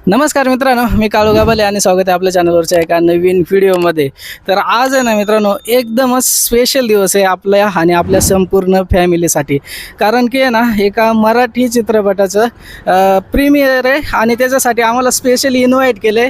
नमस्कार मित्रांनो, मी काळू गाबाले आणि स्वागत आहे आपल्या चॅनलवरच्या एका नवीन व्हिडिओमध्ये. तर आज आहे ना मित्रांनो, एकदमच स्पेशल दिवस आहे आपल्या आणि आपल्या संपूर्ण फॅमिलीसाठी. कारण की आहे ना, एका मराठी चित्रपटाचं प्रीमियर आहे आणि त्याच्यासाठी आम्हाला स्पेशली इन्व्हाइट केले.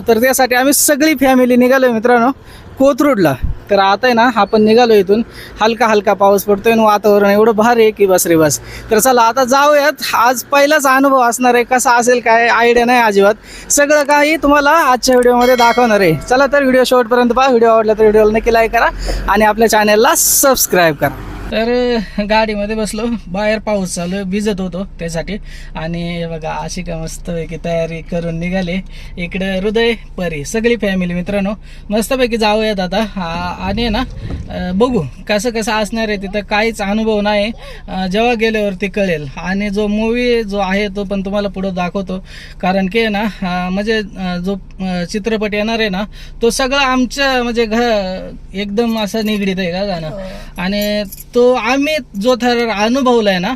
तर त्यासाठी आम्ही सगळी फॅमिली निघालो मित्रांनो कोथरूडला. तर आता आहे ना आपण निघालो इथून. हलका हलका पाऊस पडतोय आणि वातावरण एवढं भारी आहे की बस रे बस. तर चला आता जाऊयात. आज पहिलाच अनुभव असणार आहे, कसा असेल काय आयडिया नाही अजिबात. सगळं काही तुम्हाला आजच्या व्हिडिओमध्ये दाखवणार आहे. चला तर व्हिडिओ शेवटपर्यंत पहा. व्हिडिओ आवडला तर व्हिडिओला नक्की लाईक करा आणि आपल्या चॅनलला सबस्क्राईब करा. तर गाडीमध्ये बसलो, बाहेर पाऊस चालू आहे, भिजत होतो त्यासाठी. आणि हे बघा अशी का मस्तपैकी तयारी करून निघाले. इकडं हृदय परी सगळी फॅमिली मित्रांनो मस्तपैकी जाऊयात आता. आणि ना बघू कसं कसं असणार आहे तिथं. काहीच अनुभव नाही, जेव्हा गेल्यावरती कळेल. आणि जो मूवी जो आहे तो पण तुम्हाला पुढं दाखवतो. कारण की ना म्हणजे जो चित्रपट येणार आहे ना तो सगळं आमच्या म्हणजे एकदम असं निगडीत आहे का गाणं. आणि तो आम्ही जो थर अनुभवलाय ना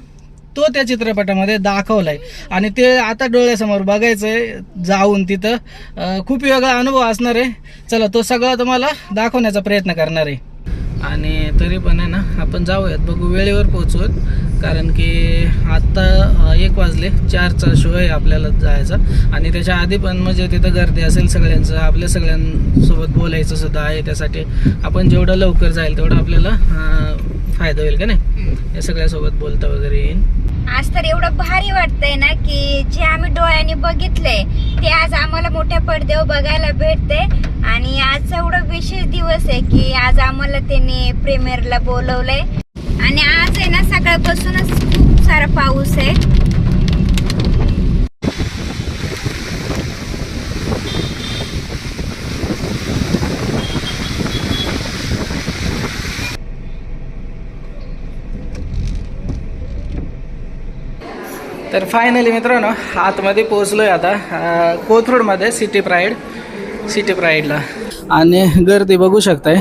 तो त्या चित्रपटामध्ये दाखवलाय. आणि ते आता डोळ्यासमोर बघायचंय जाऊन तिथं. खूप वेगळा अनुभव असणार आहे. चला तो सगळा तुम्हाला दाखवण्याचा प्रयत्न करणार आहे. आणि तरी पण आहे ना आपण जाऊयात, बघू वेळेवर पोहोचूत. कारण की आत्ता 1 वाजले, 4चा शो आहे आपल्याला जायचा. आणि त्याच्या आधी पण म्हणजे तिथं गर्दी असेल सगळ्यांचं, आपल्या सगळ्यांसोबत बोलायचं सुद्धा आहे. त्यासाठी आपण जेवढं लवकर जाईल तेवढं आपल्याला फायदा होईल का नाही, या सगळ्यासोबत बोलता वगैरे येईल. आज तर एवढं भारी वाटतंय ना की जे आम्ही डोळ्यांनी बघितलंय ते आज आम्हाला मोठ्या पडद्यावर बघायला भेटते. आणि आज एवढं विशेष दिवस आहे की आज आम्हाला त्यांनी प्रीमियरला बोलवलंय. आणि आज आहे ना सकाळपासूनच खूप सारा पाऊस आहे. तर फायनली मित्रांनो आतमध्ये पोहोचलोय आता कोथरूडमध्ये सिटी प्राईडला. आणि गर्दी बघू शकताय,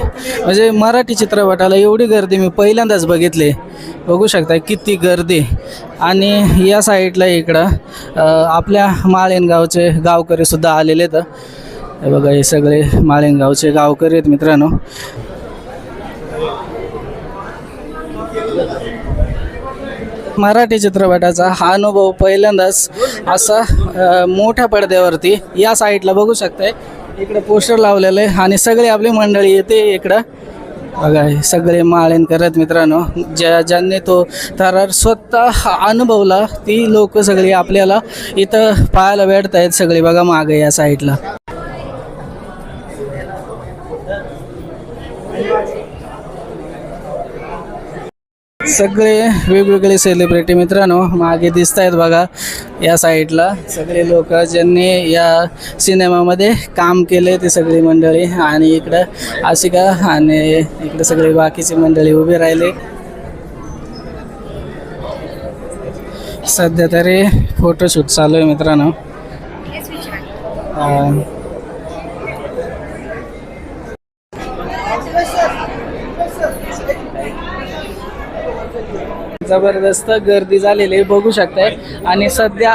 म्हणजे मराठी चित्रपटाला एवढी गर्दी मी पहिल्यांदाच बघितली. बघू शकताय किती गर्दी. आणि या साईडला इकडं आपल्या माळेनगावचे गावकरी सुद्धा आलेले आहेत. हे बघा हे सगळे माळेनगावचे गावकरी आहेत मित्रांनो. मराठी चित्रपटाचा हा अनुभव पहिल्यांदाच असा मोठ्या पडद्यावरती. या साईडला बघू शकताय इकडे पोस्टर लावलेलं आहे आणि सगळी आपली मंडळी येते इकडं. बघा सगळे माळेन करत मित्रांनो, ज्यांनी तो थरार स्वतः अनुभवला ती लोक सगळी आपल्याला इथं पाहायला भेटत आहेत. सगळे बघा मागे या साईडला सगळे वेगवेगळे सेलिब्रिटी मित्रांनो मागे दिसत आहेत बघा. या साईडला सगळे लोक ज्यांनी या सिनेमामध्ये काम केले ते सगळी मंडळी. आणि इकडं आशिका आणि इकडे सगळी बाकीची मंडळी उभी राहिले. सध्या तरी फोटोशूट चालू आहे मित्रांनो. जबरदस्त गर्दी झालेली आहे बघू शकताय. आणि सध्या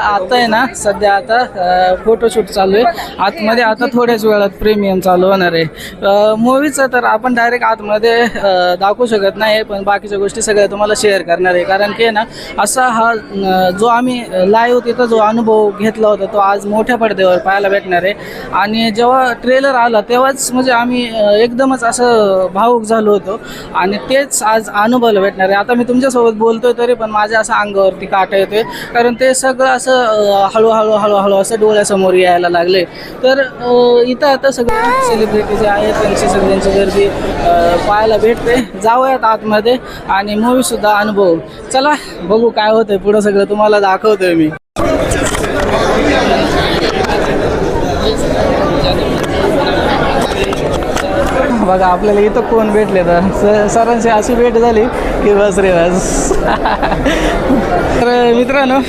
आता फोटोशूट चालू आहे आतमध्ये. आता थोड्याच वेळात प्रीमियम चालू होणार आहे मूवीचं. तर आपण डायरेक्ट आतमध्ये दाखवू शकत नाही, पण बाकीच्या गोष्टी सगळ्या तुम्हाला शेअर करणार आहे. कारण की ना असा हा जो आम्ही लाईव्ह तिथं जो अनुभव घेतला होता तो आज मोठ्या पडद्यावर पाहायला भेटणार आहे. आणि जेव्हा ट्रेलर आला तेव्हाच म्हणजे आम्ही एकदमच असं भावुक झालो होतो आणि तेच आज अनुभवायला भेटणार आहे. आता मी तुमच्यासोबत बोलतोय तरी पण माझ्या असं अंगावरती काटा येतोय, कारण ते सगळं असं हळूहळू असं डोळ्यासमोर यायला लागले. तर इथं आता सगळे सेलिब्रिटी जे आहेत त्यांची सगळ्यांची गर्दी पाहायला भेटते. जाऊयात आतमध्ये आणि मूवीसुद्धा अनुभव. चला बघू काय होतंय पुढं, सगळं तुम्हाला दाखवतोय मी. बघा आपल्याला इथं कोण भेटले तर सरांची अशी भेट झाली की बस रे बस. तर मित्रांनो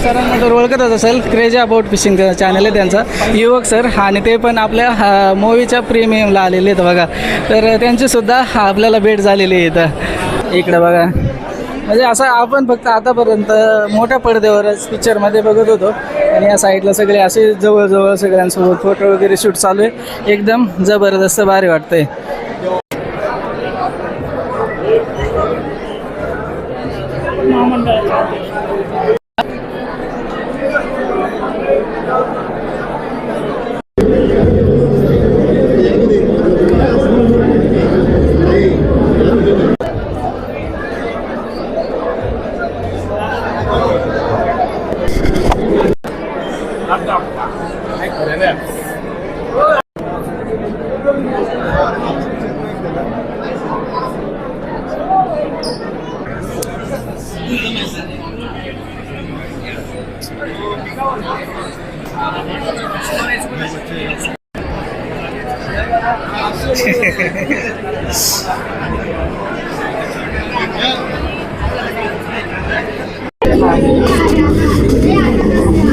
सरांना तर ओळखतच असेल, क्रेझी अबाउट फिशिंग चॅनल आहे त्यांचा, युवक सर. आणि ते पण आपल्या मूवीच्या प्रीमियमला आलेले आहेत बघा. तर त्यांचीसुद्धा आपल्याला भेट झालेली आहे इथं. इकडं बघा म्हणजे असं आपण फक्त आतापर्यंत मोठ्या पडद्यावरच पिक्चरमध्ये बघत होतो आणि या साईडला सगळे असे जवळजवळ सगळ्यांसोबत फोटो वगैरे शूट चालू आहे. एकदम जबरदस्त भारी वाटतंय.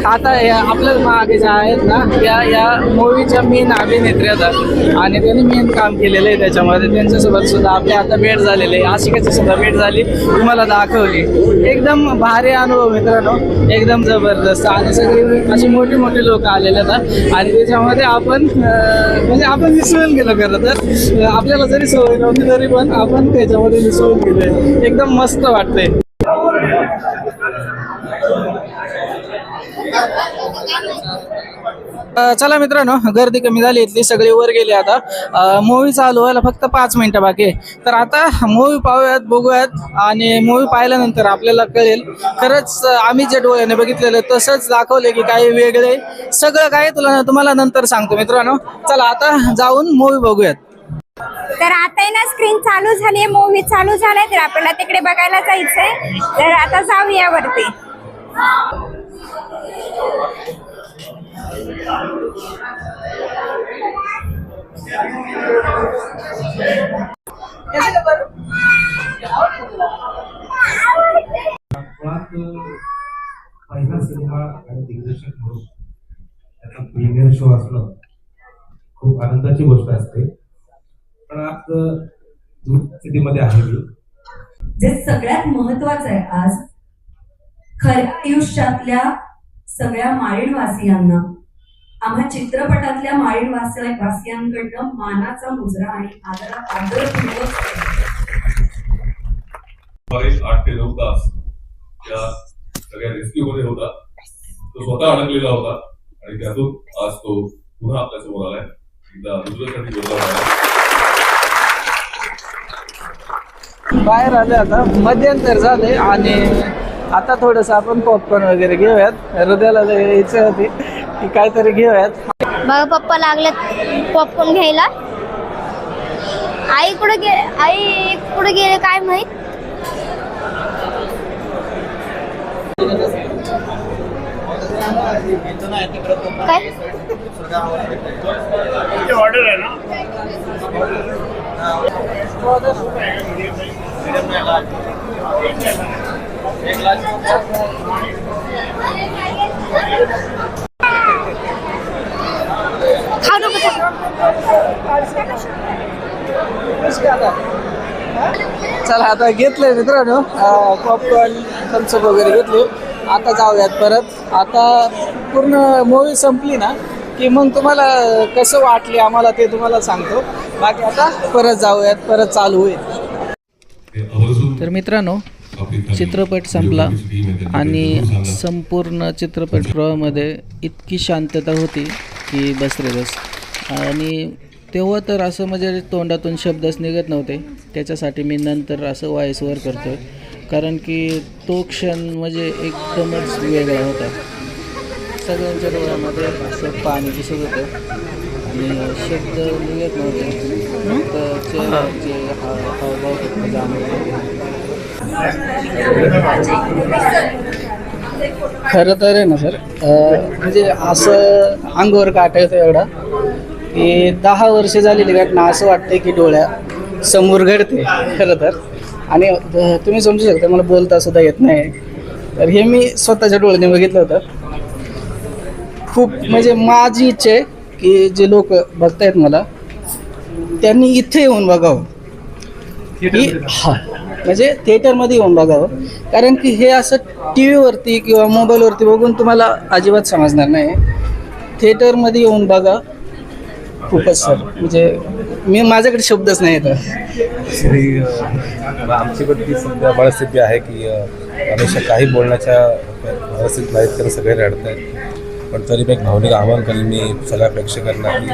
आता आपल्या मागे ज्या आहेत ना या मूवीच्या मेन अभिनेत्री आता आणि त्यांनी मेन काम केलेलं आहे त्याच्यामध्ये. त्यांच्यासोबत सुद्धा आपल्या आता भेट झालेली आहे. आशिकाची सुद्धा भेट झाली, तुम्हाला दाखवली. एकदम भारी अनुभव मित्रांनो, एकदम जबरदस्त. आणि सगळी अशी मोठी मोठी लोक आलेले आहेत आणि त्याच्यामध्ये आपण म्हणजे आपण मिसळून गेलो. खरं तर आपल्याला जरी सवय नव्हती तरी पण आपण त्याच्यामध्ये मिसळून गेलोय. एकदम मस्त वाटतंय. चला मित्रांनो, गर्दी कमी झाली इथली, सगळे वर गेले. आता मूवी चालू व्हायला फक्त 5 मिनिटं बाकी आहे. तर आता मूवी पाहूयात, बघूयात आणि मूवी पाहिल्यानंतर आपल्याला कळेल खरंच आम्ही जे डोळ्याने बघितलेलं तसंच दाखवले की काही वेगळे. सगळं काय तुम्हाला नंतर सांगतो मित्रांनो. चला आता जाऊन मूवी बघूयात. तर आता ना स्क्रीन चालू झाली, मूवी चालू झालाय, तर आपल्याला तिकडे बघायला जायचंय. तर आता जाऊया वरती. पहिला सिनेमा आणि दिग्दर्शक म्हणून त्याचा प्रीमियर शो असणं खूप आनंदाची गोष्ट असते. पण आज स्थितीमध्ये आहे मी, जे सगळ्यात महत्वाचं आहे आज खऱ्या आयुष्यातल्या सगळ्या माळीणवासियांना, आम्हा चित्रपटातल्या माळीणवासियांकडनं मानाचा मुजरा आणि आदरपूर्वक 8 ते 9 तास या सगळ्या रेस्क्यू मध्ये होता. तो स्वतः अडकलेला होता आणि त्यातून आज तो पुन्हा आपल्या समोर आलाय. एकदा दुसऱ्यासाठी बोलला. बाहेर आले, आता मध्यंतर झाले आणि आता थोडंसं आपण पॉपकॉर्न वगैरे घेऊयात. हृदयाला इच्छा होती की काहीतरी घेऊयात. बघा पप्पा लागलेत पॉपकॉर्न घ्यायला. आई कुठे गेले काय माहित. काय ऑर्डर आहे ना. खाऊ नको. चला आता घेतलंय मित्रांनो पॉपकॉर्न, थम्सअप वगैरे घेतले. आता जाऊयात परत. आता पूर्ण मूवी संपली ना की मग तुम्हाला कसं वाटले आम्हाला ते तुम्हाला सांगतो. बाकी आता परत जाऊयात, परत चालू होईल. तर मित्रांनो, चित्रपट संपला आणि संपूर्ण चित्रपटगृहामध्ये इतकी शांतता होती की बस रे बस. आणि तेव्हा तर असं म्हणजे तोंडातून शब्दच निघत नव्हते. त्याच्यासाठी मी नंतर असं वॉइसवर करतो आहे, कारण की तो क्षण म्हणजे एकदमच वेगळा होता. सगळ्यांच्या डोळ्यामध्ये असं पाणी दिसत होतं आणि शब्द निघत नव्हते. फक्त चेहऱ्याचे हावभाव फक्त जाणवले. खरं तर आहे ना सर, म्हणजे असं अंगावर काटा येतं एवढा की 10 वर्ष झालेली घटना असं वाटते की डोळ्या समोर घडते खरं तर. आणि तुम्ही समजू शकता मला बोलता सुद्धा येत नाही. तर हे मी स्वतःच्या डोळ्याने बघितलं होतं. खूप म्हणजे माझी इच्छा आहे की जे लोक बघतायत मला त्यांनी इथे येऊन बघावं की म्हणजे थिएटरमध्ये येऊन बघावं. कारण की हे असं टी व्हीवरती किंवा मोबाईलवरती बघून तुम्हाला अजिबात समजणार नाही. थिएटरमध्ये येऊन बघा. खूपच सर म्हणजे माझ्याकडे शब्दच नाही येत. आमची पण ती सध्या परिस्थिती आहे की हमेशा काही बोलण्याच्या परिस्थितीत नाहीत, कारण सगळे रडत आहेत. पण तरी मी एक भावनिक आवाहन करेन मी सगळ्या प्रेक्षकांना की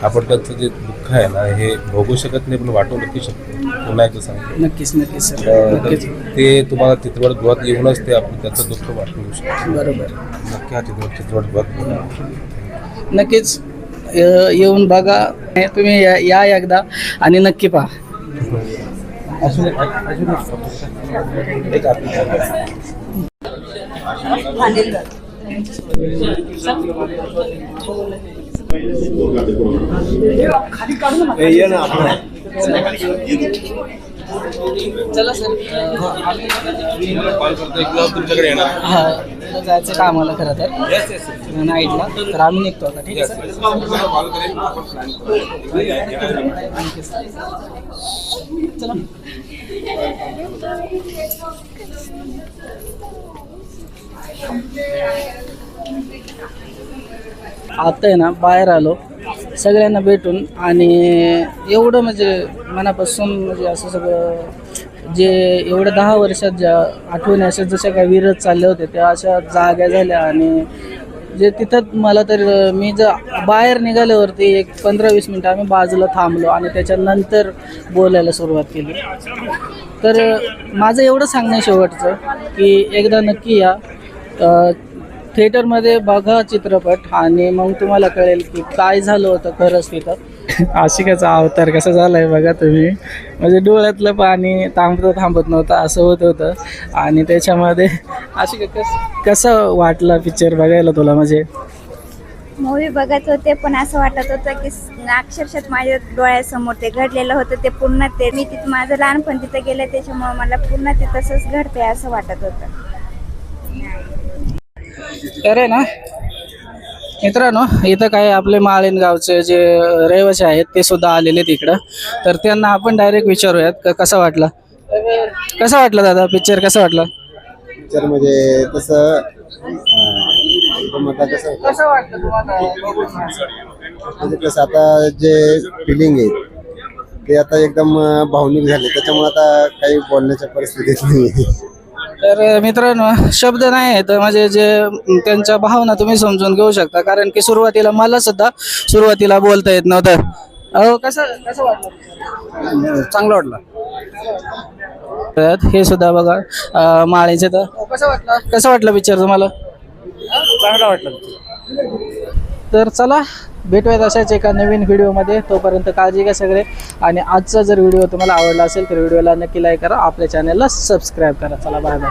आपण त्यांचं जे दुःख आहे ना हे भोगू शकत नाही पण वाटू नक्की शकतो. पुन्हा एकदा सांगतो नक्कीच सर तर नक्कीच. ते तुम्हाला चित्रपटगृहात येऊनच ते आपण त्याचं दुःख वाटून घेऊ शकतो. बरोबर नक्की हा चित्रपटगृहात बघा. नक्कीच येऊन बघा. तुम्ही या एकदा आणि नक्की पहा. अजून एक चला सर. कॉल करतो एक तुमच्याकडे येणार. हां जायचं का आम्हाला खरं तर नाईटला, तर आम्ही निघतो आता. ठीक आहे सर. कॉल करेन. चला. आता आहे ना बाहेर आलो सगळ्यांना भेटून आणि एवढं म्हणजे मनापासून म्हणजे असं सगळं जे एवढ्या 10 वर्षात ज्या आठवणी अशा जशा काही विरत चालल्या होत्या त्या अशा जाग्या झाल्या. आणि जे तिथं मला तर मी जर बाहेर निघाल्यावरती एक 15-20 मिनटं आम्ही बाजूला थांबलो आणि त्याच्यानंतर बोलायला सुरुवात केली. तर माझं एवढं सांगणं शेवटचं की एकदा नक्की या थिएटरमध्ये बघा चित्रपट आणि मग तुम्हाला कळेल की काय झालं होतं खरंच तिथं. आशिकाचा अवतार कसा झाला आहे बघा तुम्ही. म्हणजे डोळ्यातलं पाणी थांबत नव्हतं असं होत होतं. आणि त्याच्यामध्ये आशिका कसं वाटला पिक्चर बघायला तुला? म्हणजे मूवी बघत होते पण असं वाटत होतं की अक्षरशः माझ्या डोळ्यासमोर ते घडलेलं होतं ते पूर्ण ते मी तिथं माझं लहानपण तिथं गेलं त्याच्यामुळे मला पूर्ण ते तसंच घडतंय असं वाटत होतं. तर आहे ना मित्रांनो इथं काय आपले माळीण गावचे जे रहिवासी आहेत ते सुद्धा आलेले आहेत इकडं. तर त्यांना आपण डायरेक्ट विचारूयात कसा वाटला. कसा वाटला दादा पिक्चर? कसा वाटला पिक्चर? म्हणजे तसं आता कसं वाटलं तुम्हाला? म्हणजे कसं आता जे फिलिंग आहे ते आता एकदम भावनिक झाले, त्याच्यामुळे आता काही बोलण्याच्या परिस्थितीत नाही. तर मित्रांनो शब्द नाही आहेत म्हणजे जे त्यांच्या भावना तुम्ही समजून घेऊ शकता. कारण की सुरुवातीला मला सुद्धा सुरुवातीला बोलता येत नव्हतं. अहो कसं वाटलं? चांगलं वाटलं. हे सुद्धा बघा माळीचे. तर कसं वाटलं पिक्चर तुम्हाला? चांगलं वाटलं. तर चला भेटूयात अशाच एका नवीन व्हिडिओमध्ये. तोपर्यंत काळजी घ्या सगळे. आणि आजचा जर व्हिडिओ तुम्हाला आवडला असेल तर व्हिडिओला नक्की लाईक करा, आपल्या चॅनलला सबस्क्राईब करा. चला बाय बाय.